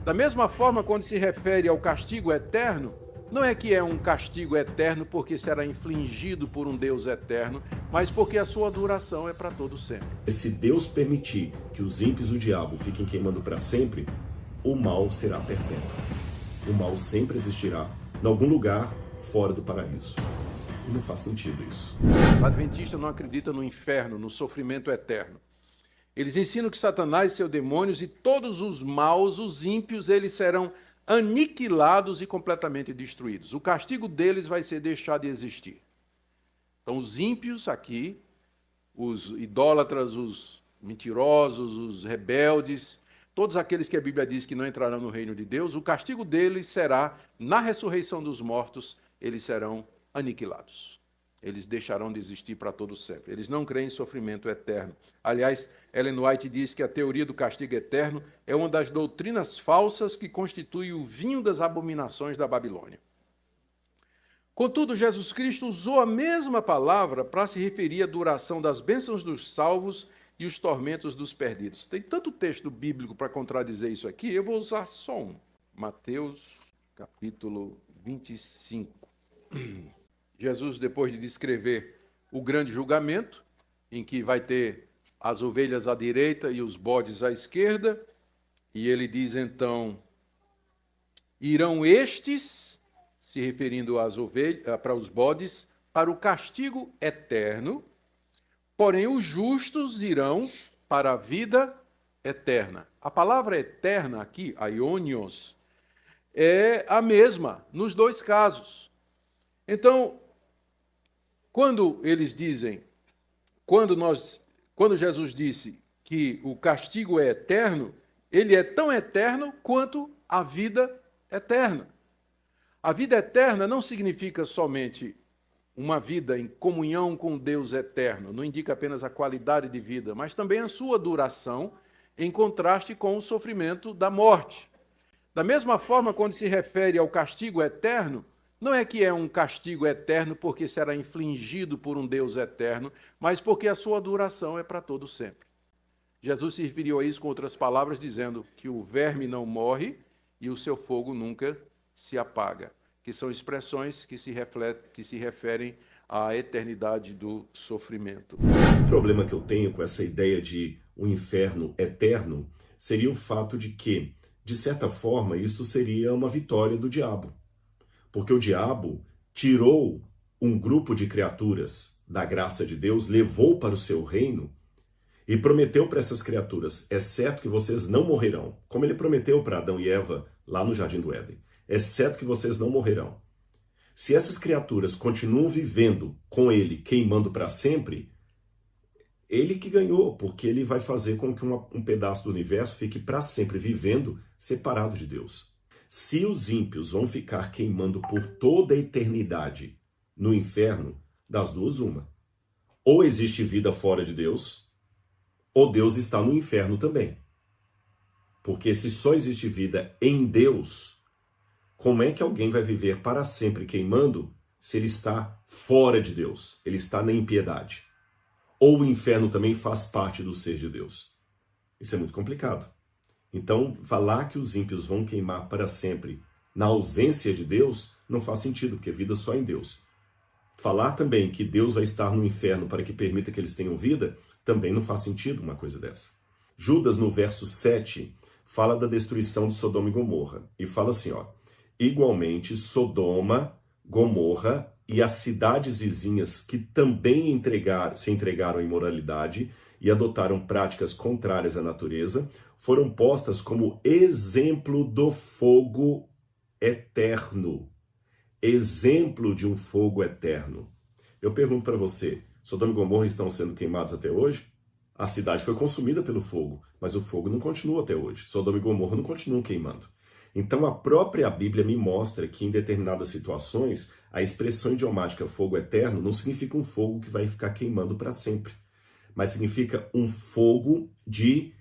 Da mesma forma, quando se refere ao castigo eterno, não é que é um castigo eterno porque será infligido por um Deus eterno, mas porque a sua duração é para todo sempre. Se Deus permitir que os ímpios e o diabo fiquem queimando para sempre, o mal será perpétuo. O mal sempre existirá em algum lugar fora do paraíso. E não faz sentido isso. Os adventistas não acreditam no inferno, no sofrimento eterno. Eles ensinam que Satanás, seus demônios e todos os maus, os ímpios, eles serão aniquilados e completamente destruídos. O castigo deles vai ser deixar de existir. Então, os ímpios aqui, os idólatras, os mentirosos, os rebeldes, todos aqueles que a Bíblia diz que não entrarão no reino de Deus, o castigo deles será, na ressurreição dos mortos, eles serão aniquilados. Eles deixarão de existir para todo sempre. Eles não creem em sofrimento eterno. Aliás, Ellen White diz que a teoria do castigo eterno é uma das doutrinas falsas que constitui o vinho das abominações da Babilônia. Contudo, Jesus Cristo usou a mesma palavra para se referir à duração das bênçãos dos salvos e os tormentos dos perdidos. Tem tanto texto bíblico para contradizer isso aqui, eu vou usar só um. Mateus, capítulo 25. Jesus, depois de descrever o grande julgamento, em que vai ter as ovelhas à direita e os bodes à esquerda, e ele diz então, irão estes, se referindo às ovelhas, para os bodes, para o castigo eterno, porém os justos irão para a vida eterna. A palavra eterna aqui, aionios, é a mesma nos dois casos. Então, quando eles dizem, quando Jesus disse que o castigo é eterno, ele é tão eterno quanto a vida eterna. A vida eterna não significa somente uma vida em comunhão com Deus eterno, não indica apenas a qualidade de vida, mas também a sua duração, em contraste com o sofrimento da morte. Da mesma forma, quando se refere ao castigo eterno, não é que é um castigo eterno porque será infligido por um Deus eterno, mas porque a sua duração é para todo sempre. Jesus se referiu a isso com outras palavras, dizendo que o verme não morre e o seu fogo nunca se apaga, que são expressões que se referem à eternidade do sofrimento. O problema que eu tenho com essa ideia de um inferno eterno seria o fato de que, de certa forma, isso seria uma vitória do diabo. Porque o diabo tirou um grupo de criaturas da graça de Deus, levou para o seu reino e prometeu para essas criaturas, é certo que vocês não morrerão, como ele prometeu para Adão e Eva lá no Jardim do Éden, é certo que vocês não morrerão. Se essas criaturas continuam vivendo com ele, queimando para sempre, ele que ganhou, porque ele vai fazer com que um pedaço do universo fique para sempre vivendo separado de Deus. Se os ímpios vão ficar queimando por toda a eternidade no inferno, das duas uma. Ou existe vida fora de Deus, ou Deus está no inferno também. Porque se só existe vida em Deus, como é que alguém vai viver para sempre queimando se ele está fora de Deus? Ele está na impiedade. Ou o inferno também faz parte do ser de Deus? Isso é muito complicado. Então, falar que os ímpios vão queimar para sempre na ausência de Deus não faz sentido, porque vida só em Deus. Falar também que Deus vai estar no inferno para que permita que eles tenham vida, também não faz sentido uma coisa dessa. Judas, no verso 7, fala da destruição de Sodoma e Gomorra. E fala assim, ó, igualmente Sodoma, Gomorra e as cidades vizinhas que também se entregaram à imoralidade e adotaram práticas contrárias à natureza, foram postas como exemplo do fogo eterno. Exemplo de um fogo eterno. Eu pergunto para você, Sodoma e Gomorra estão sendo queimados até hoje? A cidade foi consumida pelo fogo, mas o fogo não continua até hoje. Sodoma e Gomorra não continuam queimando. Então a própria Bíblia me mostra que em determinadas situações, a expressão idiomática fogo eterno não significa um fogo que vai ficar queimando para sempre, mas significa um fogo de,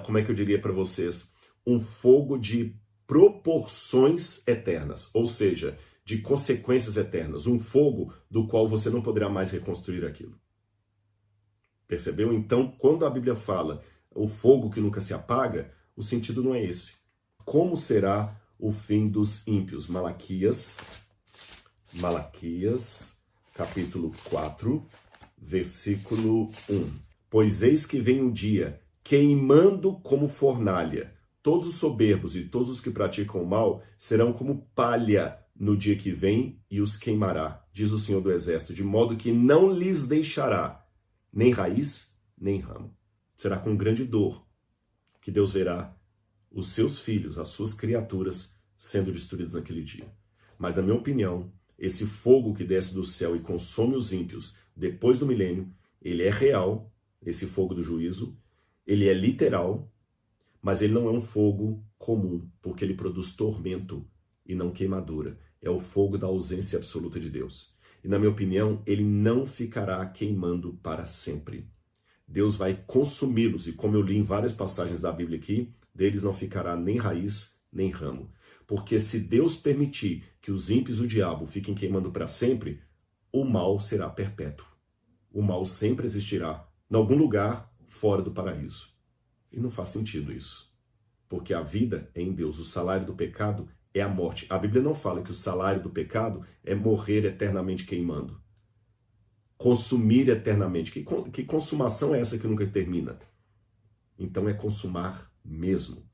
como é que eu diria para vocês? Um fogo de proporções eternas, ou seja, de consequências eternas. Um fogo do qual você não poderá mais reconstruir aquilo. Percebeu? Então, quando a Bíblia fala o fogo que nunca se apaga, o sentido não é esse. como será o fim dos ímpios. Malaquias, capítulo 4, versículo 1. Pois eis que vem um dia, queimando como fornalha. Todos os soberbos e todos os que praticam o mal serão como palha no dia que vem e os queimará, diz o Senhor do Exército, de modo que não lhes deixará nem raiz, nem ramo. Será com grande dor que Deus verá os seus filhos, as suas criaturas, sendo destruídos naquele dia. Mas, na minha opinião, esse fogo que desce do céu e consome os ímpios depois do milênio, ele é real, esse fogo do juízo, ele é literal, mas ele não é um fogo comum, porque ele produz tormento e não queimadura. É o fogo da ausência absoluta de Deus. E, na minha opinião, ele não ficará queimando para sempre. Deus vai consumi-los, e como eu li em várias passagens da Bíblia aqui, deles não ficará nem raiz, nem ramo. Porque se Deus permitir que os ímpios e o diabo fiquem queimando para sempre, o mal será perpétuo. O mal sempre existirá em algum lugar fora do paraíso. E não faz sentido isso. Porque a vida é em Deus. O salário do pecado é a morte. A Bíblia não fala que o salário do pecado é morrer eternamente queimando. Consumir eternamente. Que consumação é essa que nunca termina? Então é consumar mesmo.